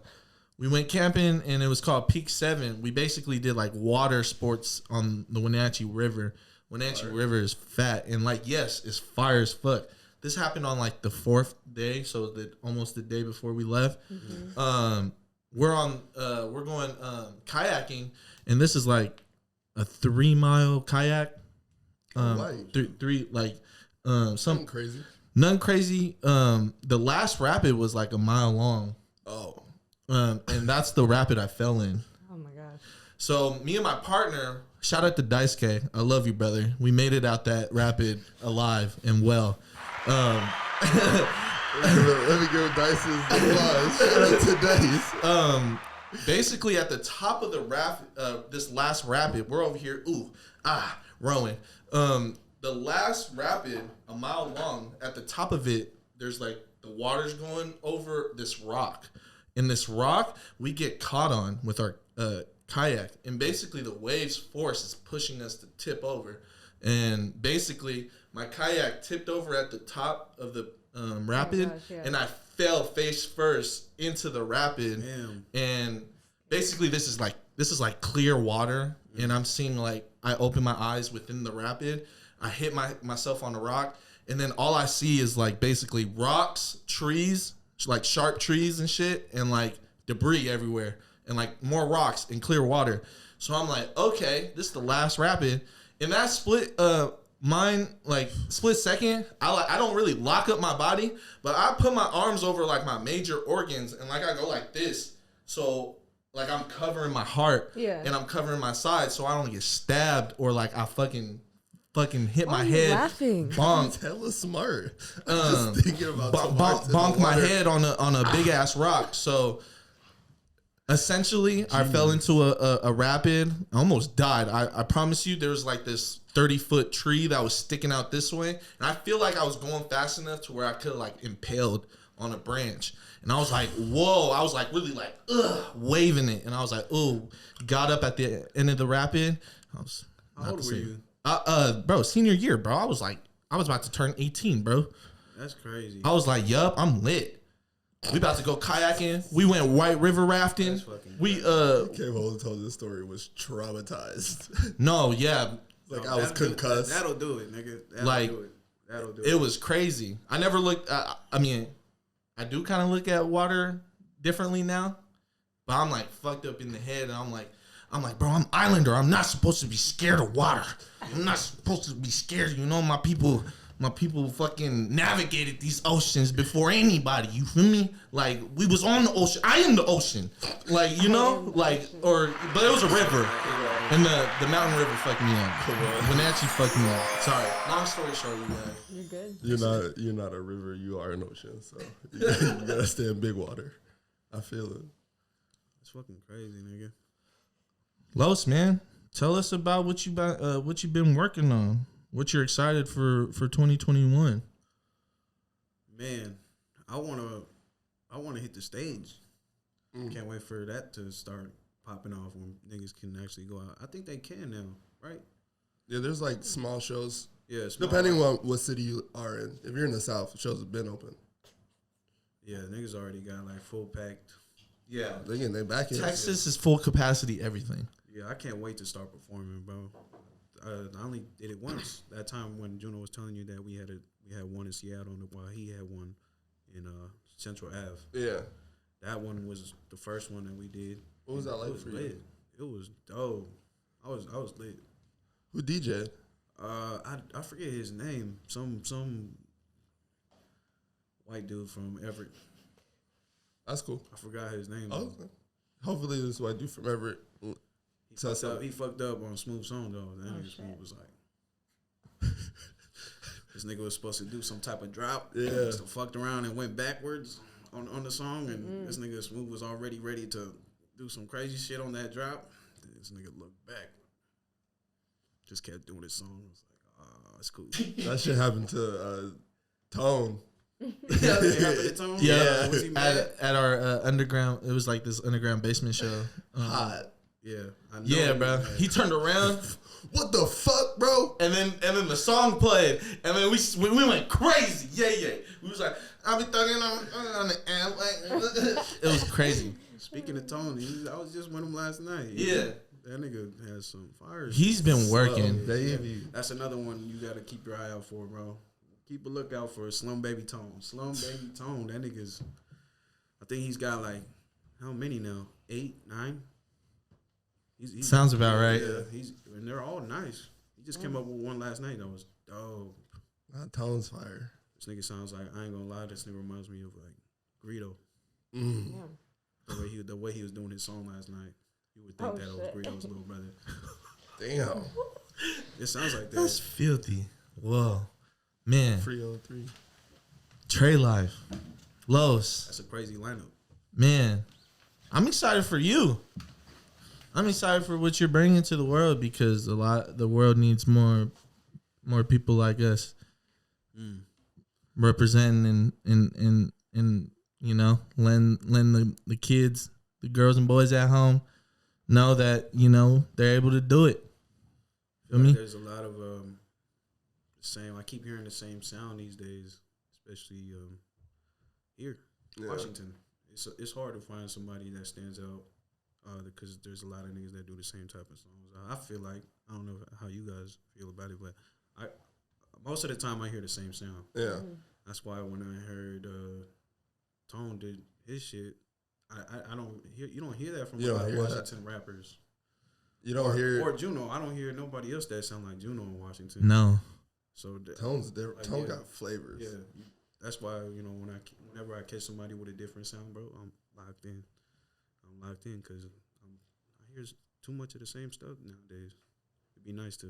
we went camping, and it was called Peak 7. We basically did like water sports on the Wenatchee River. Wenatchee River is fat, and like, yes, it's fire as fuck. This happened on like the 4th day, so almost the day before we left. Mm-hmm. We're going kayaking, and this is like a 3-mile kayak. Three like Something crazy. none crazy. The last rapid was like a mile long. Oh. And that's the rapid I fell in. Oh my gosh. So me and my partner, shout out to Daisuke, I love you, brother. We made it out that rapid alive and well. Let me give Dice's applause. Shout out to Dice. Basically at the top of the rapid, this last rapid, we're over here, rowing. The last rapid, a mile long, at the top of it, there's like the water's going over this rock. In this rock, we get caught on with our kayak, and basically the waves force is pushing us to tip over. And basically, my kayak tipped over at the top of the rapid, gosh, yeah. and I fell face first into the rapid. Damn. And basically, this is like clear water, and I'm seeing like I open my eyes within the rapid. I hit myself on the rock, and then all I see is like basically rocks, trees, like sharp trees and shit, and like debris everywhere, and like more rocks and clear water. So I'm like, okay, this is the last rapid. In that split second, I don't really lock up my body, but I put my arms over like my major organs, and like I go like this. So like I'm covering my heart, and I'm covering my side, so I don't get stabbed or like I fucking hit my head. Laughing. Bonk. Hella smart. Um, Just thinking about bonk my head on a big ass rock. So essentially, I fell into a rapid. I almost died. I promise you, there was like this 30-foot tree that was sticking out this way, and I feel like I was going fast enough to where I could have like impaled on a branch. And I was like, whoa! I was like really like waving it, and I was like, ooh. Got up at the end of the rapid. I was. How old were you? Bro, senior year, bro. I was about to turn 18, bro. That's crazy. I was like, yup, I'm lit. We about to go kayaking. We went White River rafting. We Came home and told this story, was traumatized. no, yeah. Like I was concussed. That'll do it, nigga. That'll do it. It was crazy. I never looked I mean, I do kind of look at water differently now, but I'm like fucked up in the head, and I'm like, bro, I'm Islander. I'm not supposed to be scared of water. I'm not supposed to be scared. You know, my people fucking navigated these oceans before anybody. You feel me? Like, we was on the ocean. I am the ocean. Like, you know? Like, but it was a river. And the mountain river fucked me up. Wenatchee fucked me up. Sorry. Long story short, you guys. You're good. You're not a river. You are an ocean. So you gotta stay in big water. I feel it. It's fucking crazy, nigga. Lohst, man. Tell us about what you've been working on. What you're excited for 2021. Man, I wanna hit the stage. Can't wait for that to start popping off when niggas can actually go out. I think they can now, right? Yeah, there's like small shows. Yeah, Depending on what city you are in. If you're in the South, shows have been open. Yeah, niggas already got like full packed. Yeah. They getting their back in. Texas is full capacity everything. Yeah, I can't wait to start performing, bro. I only did it once. That time when Juno was telling you that we had one in Seattle, while he had one in Central Ave. Yeah. That one was the first one that we did. What was that like for you? It was dope. I was lit. Who DJ? I forget his name. Some white dude from Everett. That's cool. I forgot his name. Oh, okay. Hopefully this white dude from Everett. He fucked up on Smooth Song though. That nigga Smooth was like, this nigga was supposed to do some type of drop. Yeah. So fucked around and went backwards on the song, and this nigga Smooth was already ready to do some crazy shit on that drop. This nigga looked back, just kept doing his song. I was like, oh, it's cool. That shit happened to Tone. Yeah, Was he mad? at our underground. It was like this underground basement show. Hot. Yeah, I know. Yeah, bro. He turned around, What the fuck, bro? and then the song played, and then we went crazy. Yeah. We was like, I'll be thugging on the amp. It was crazy. Speaking of Tony, I was just with him last night. Yeah. That nigga has some fire. He's been working. Baby. That's another one you gotta keep your eye out for, bro. Keep a lookout for Slum Baby Tone. Slum Baby Tone. That nigga's. I think he's got like how many now? 8, 9. He's Sounds about right. Yeah, and they're all nice. He just came up with one last night that was dope. That Tone's fire. This nigga sounds like, I ain't gonna lie, this nigga reminds me of like Greedo. Mm. The way he was doing his song last night. You would think that was Greedo's little brother. Damn. It sounds like that. That's filthy. Whoa, man. 303. Trey Life, Lohst, That's a crazy lineup. man. I'm excited for you. I'm excited for what you're bringing to the world because the world needs more people like us representing and you know lend the kids, the girls and boys at home know that you know they're able to do it. Feel me? There's a lot of same. I keep hearing the same sound these days, especially here, Washington. It's hard to find somebody that stands out. Because there's a lot of niggas that do the same type of songs. I feel like, I don't know how you guys feel about it, but most of the time I hear the same sound. Yeah. That's why when I heard Tone did his shit, I don't hear, you don't hear that from a lot of Washington rappers. You don't hear or Juno. I don't hear nobody else that sound like Juno in Washington. No. So Tone's different. like, Tone got flavors. Yeah, that's why whenever I catch somebody with a different sound, bro, I'm locked in. I'm locked in because I hear too much of the same stuff nowadays. It'd be nice to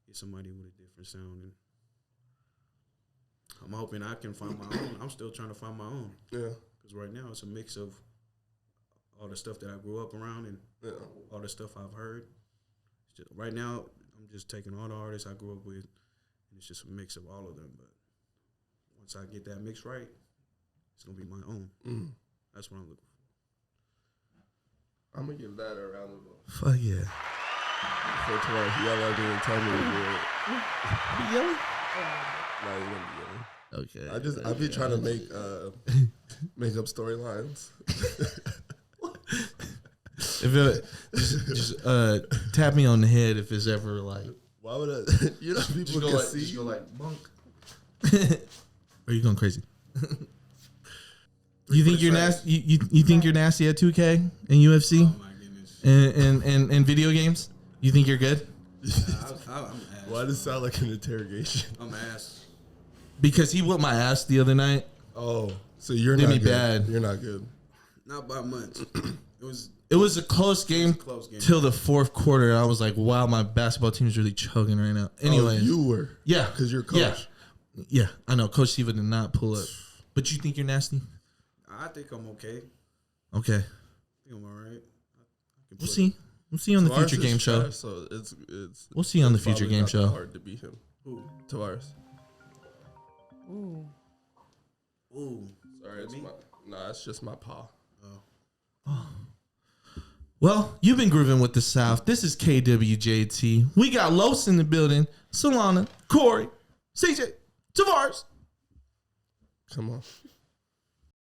get somebody with a different sound, and I'm hoping I can find my own. I'm still trying to find my own. Yeah. Because right now it's a mix of all the stuff that I grew up around and all the stuff I've heard. Right now, I'm just taking all the artists I grew up with, and it's just a mix of all of them. But once I get that mix right, it's gonna be my own. That's what I'm looking for. I'm gonna give that a round of applause. Fuck yeah. For tomorrow, y'all are doing tell me to do it. Be yelling? Nah, you gonna be yelling. Okay. I be trying to make up storylines. If it just tap me on the head if it's ever like. Why would I? You know, people can see. Just go like bunk. Or you going crazy? You think you're nasty? You think you're nasty at 2K and UFC Oh my goodness. and video games? You think you're good? I'm ass. Why does it sound like an interrogation? I'm ass. Because he whooped my ass the other night. Oh, so you're Did not me good. bad. You're not good. Not by much. It was a close game close game. till the fourth quarter. I was like, wow, my basketball team is really choking right now. Anyway, You were. yeah, Because you're coach. Yeah, I know. Coach Siva did not pull up. But you think you're nasty? I think I'm okay. Okay. I think I'm all right. We'll see. We'll see you on the Tavares future is game show. trash, so it's We'll see you on the future probably game not that show. hard to beat him. Who? Tavares. Ooh. Ooh. Sorry, it's just my paw. Well, you've been grooving with the South. This is KWJT. We got Lohst in the building. Solana, Corey, CJ, Tavares. Come on.